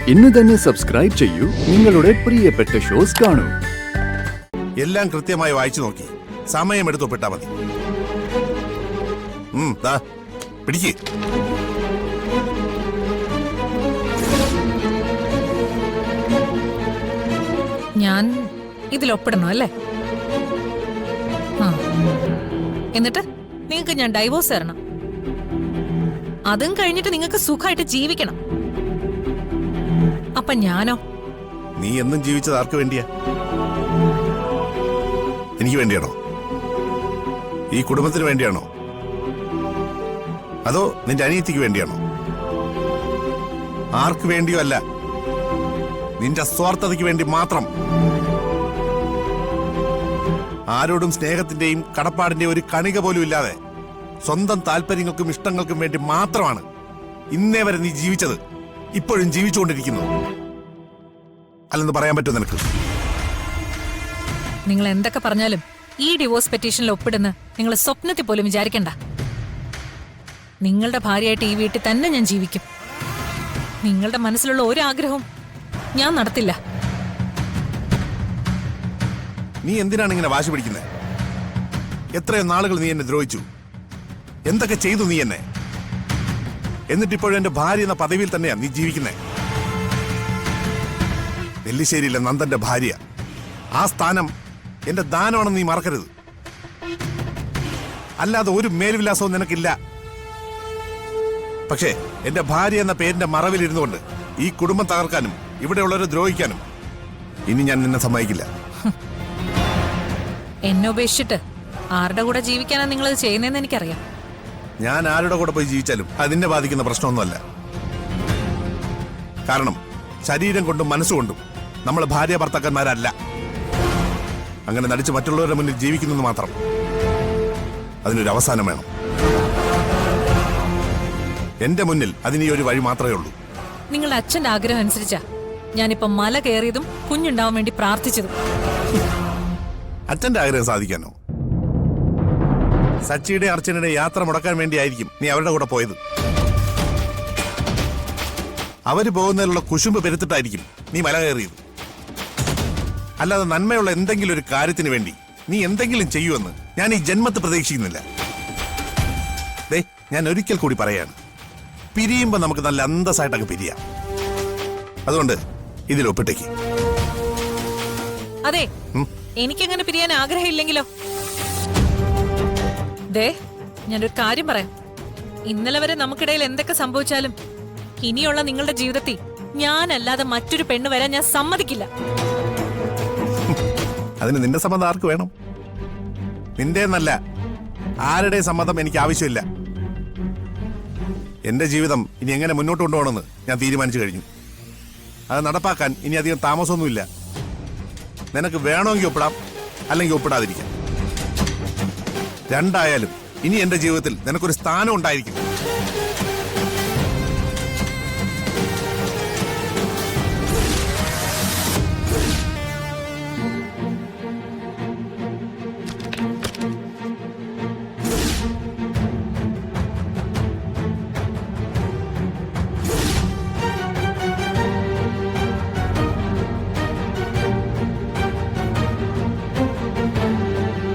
ഇന്ന് തന്നെ സബ്സ്ക്രൈബ് ചെയ്യൂ, നിങ്ങളുടെ പ്രിയപ്പെട്ട ഷോസ് കാണൂ. എല്ലാം കൃത്യമായി വായിച്ചു നോക്കി സമയമെടുത്ത് ഒപ്പിട്ടാ മതി. പിടിക്ക്. ഞാൻ ഇതിലൊപ്പിടണോ അല്ലേ? എന്നിട്ട് നിങ്ങൾക്ക് ഞാൻ ഡൈവോഴ്സ് തരണം. അതും കഴിഞ്ഞിട്ട് നിങ്ങൾക്ക് സുഖമായിട്ട് ജീവിക്കണം. അപ്പൊ ഞാനോ? നീ എന്നും ജീവിച്ചത് ആർക്ക് വേണ്ടിയാ? എനിക്ക് വേണ്ടിയാണോ? ഈ കുടുംബത്തിന് വേണ്ടിയാണോ? അതോ നിന്റെ അനിയത്തിക്ക് വേണ്ടിയാണോ? ആർക്ക് വേണ്ടിയോ അല്ല, നിന്റെ സ്വാർത്ഥതയ്ക്ക് വേണ്ടി മാത്രം. ആരോടും സ്നേഹത്തിന്റെയും കടപ്പാടിന്റെയും ഒരു കണിക പോലും ഇല്ലാതെ സ്വന്തം താല്പര്യങ്ങൾക്കും ഇഷ്ടങ്ങൾക്കും വേണ്ടി മാത്രമാണ് ഇന്നേ വരെ നീ ജീവിച്ചത്, ഇപ്പോഴും ജീവിച്ചുകൊണ്ടിരിക്കുന്നു. അല്ലെന്ന് പറയാൻ പറ്റുമോ നിനക്ക്? നിങ്ങൾ എന്തൊക്കെ പറഞ്ഞാലും ഈ ഡിവോഴ്സ് പെറ്റീഷനിൽ ഒപ്പിടുന്ന നിങ്ങൾ സ്വപ്നത്തിൽ പോലും വിചാരിക്കണ്ട. നിങ്ങളുടെ ഭാര്യയായിട്ട് ഈ വീട്ടിൽ തന്നെ ഞാൻ ജീവിക്കും. നിങ്ങളുടെ മനസ്സിലുള്ള ഒരു ആഗ്രഹവും ഞാൻ നടത്തില്ല. നീ എന്തിനാണ് ഇങ്ങനെ വാശി പിടിക്കുന്നത്? എത്രയോ നാളുകൾ നീ എന്നെ ദ്രോഹിച്ചു. എന്തൊക്കെ ചെയ്തു നീ എന്നെ? എന്നിട്ടിപ്പോഴും എന്റെ ഭാര്യ എന്ന പദവിയിൽ തന്നെയാ നീ ജീവിക്കുന്നത്. നെല്ലിശ്ശേരിയിലെ നന്ദന്റെ ഭാര്യ, ആ സ്ഥാനം എന്റെ ദാനമാണെന്ന് നീ മറക്കരുത്. അല്ലാതെ ഒരു മേൽവിലാസവും നിനക്കില്ല. പക്ഷേ എന്റെ ഭാര്യ എന്ന പേരിന്റെ മറവിലിരുന്നു കൊണ്ട് ഈ കുടുംബം തകർക്കാനും ഇവിടെയുള്ളവരെ ദ്രോഹിക്കാനും ഇനി ഞാൻ നിന്നെ സമ്മതിക്കില്ല. എന്നെ ഉപേക്ഷിച്ചിട്ട് ആരുടെ കൂടെ ജീവിക്കാനാ നിങ്ങളത് ചെയ്യുന്നതെന്ന് എനിക്കറിയാം. ഞാൻ ആരുടെ കൂടെ പോയി ജീവിച്ചാലും അതിനെ ബാധിക്കുന്ന പ്രശ്നമൊന്നുമല്ല. കാരണം ശരീരം കൊണ്ടും മനസ്സുകൊണ്ടും നമ്മൾ ഭാര്യ ഭർത്താക്കന്മാരല്ല. അങ്ങനെ നടിച്ച് മറ്റുള്ളവരുടെ മുന്നിൽ ജീവിക്കുന്നത് മാത്രം. അതിനൊരു അവസാനം വേണം. എന്റെ മുന്നിൽ അതിന് ഈ ഒരു വഴി മാത്രമേ ഉള്ളൂ. നിങ്ങളുടെ അച്ഛന്റെ ആഗ്രഹം അനുസരിച്ചാ ഞാനിപ്പോ മല കയറിയതും കുഞ്ഞുണ്ടാവാൻ വേണ്ടി പ്രാർത്ഥിച്ചതും. അച്ഛന്റെ ആഗ്രഹം സാധിക്കാനോ? സച്ചിയുടെ അർച്ചനയുടെ യാത്ര മുടക്കാൻ വേണ്ടിയായിരിക്കും നീ അവരുടെ കൂടെ പോയത്. അവര് പോകുന്നതിലുള്ള കുശുമ്പ് പെരുത്തിട്ടായിരിക്കും നീ മല കയറിയത്. അല്ലാതെ നന്മയുള്ള എന്തെങ്കിലും ഒരു കാര്യത്തിന് വേണ്ടി നീ എന്തെങ്കിലും ചെയ്യുമെന്ന് ഞാൻ ഈ ജന്മത്ത് പ്രതീക്ഷിക്കുന്നില്ല. ഞാൻ ഒരിക്കൽ കൂടി പറയാണ്, പിരിയുമ്പോ നമുക്ക് നല്ല അന്തസ്സായിട്ടൊക്കെ പിരിയാം. അതുകൊണ്ട് ഇതിൽ ഒപ്പിട്ടേക്ക്. അതെ, എനിക്കങ്ങനെ പിരിയാൻ ആഗ്രഹമില്ലെങ്കിലോ? ദേ, ഞാനൊരു കാര്യം പറയാം. ഇന്നലെ വരെ നമുക്കിടയിൽ എന്തൊക്കെ സംഭവിച്ചാലും ഇനിയുള്ള നിങ്ങളുടെ ജീവിതത്തിൽ ഞാനല്ലാതെ മറ്റൊരു പെണ്ണ് വരാൻ ഞാൻ സമ്മതിക്കില്ല. അതിന് നിന്റെ സമ്മതം ആർക്ക് വേണം? നിന്റെ എന്നല്ല, ആരുടെയും സമ്മതം എനിക്ക് ആവശ്യമില്ല. എന്റെ ജീവിതം ഇനി എങ്ങനെ മുന്നോട്ട് കൊണ്ടുപോകണമെന്ന് ഞാൻ തീരുമാനിച്ചു കഴിഞ്ഞു. അത് നടപ്പാക്കാൻ ഇനി അധികം താമസമൊന്നുമില്ല. നിനക്ക് വേണമെങ്കിൽ ഒപ്പിടാം, അല്ലെങ്കിൽ ഒപ്പിടാതിരിക്കാം. രണ്ടായാലും ഇനി എന്റെ ജീവിതത്തിൽ നിനക്കൊരു സ്ഥാനം ഉണ്ടായിരിക്കും.